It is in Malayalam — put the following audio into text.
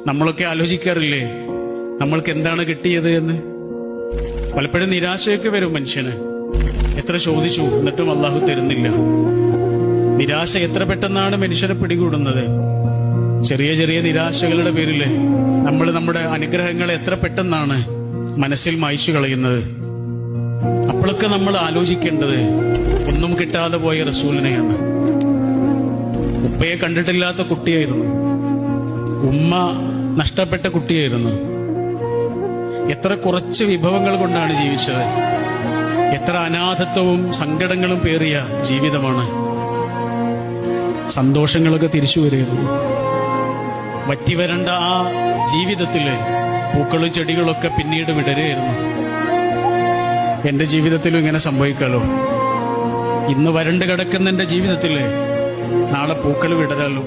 നമ്മളൊക്കെ ആലോചിക്കാറില്ലേ നമ്മൾക്ക് എന്താണ് കിട്ടിയത് എന്ന്? പലപ്പോഴും നിരാശയൊക്കെ വരും മനുഷ്യന്. എത്ര ചോദിച്ചു എന്നിട്ടും അള്ളാഹു തരുന്നില്ല. നിരാശ എത്ര പെട്ടെന്നാണ് മനുഷ്യനെ പിടികൂടുന്നത്. ചെറിയ ചെറിയ നിരാശകളുടെ പേരില് നമ്മൾ നമ്മുടെ അനുഗ്രഹങ്ങളെ എത്ര പെട്ടെന്നാണ് മനസ്സിൽ മായ്ച്ചു കളയുന്നത്. അപ്പോഴൊക്കെ നമ്മൾ ആലോചിക്കേണ്ടത് ഒന്നും കിട്ടാതെ പോയ റസൂലിനെയാണ്. ഉപ്പയെ കണ്ടിട്ടില്ലാത്ത കുട്ടിയായിരുന്നു, ഉമ്മ നഷ്ടപ്പെട്ട കുട്ടിയായിരുന്നു. എത്ര കുറച്ച് വിഭവങ്ങൾ കൊണ്ടാണ് ജീവിച്ചത്. എത്ര അനാഥത്വവും സങ്കടങ്ങളും പേറിയ ജീവിതമാണ്. സന്തോഷങ്ങളൊക്കെ തിരിച്ചു വരികയുള്ളൂ. വറ്റിവരണ്ട ആ ജീവിതത്തില് പൂക്കളും ചെടികളൊക്കെ പിന്നീട് വിടരുകയായിരുന്നു. എന്റെ ജീവിതത്തിലും ഇങ്ങനെ സംഭവിക്കാലോ. ഇന്ന് വരണ്ട് കിടക്കുന്ന എന്റെ ജീവിതത്തില് നാളെ പൂക്കൾ വിടരാലോ.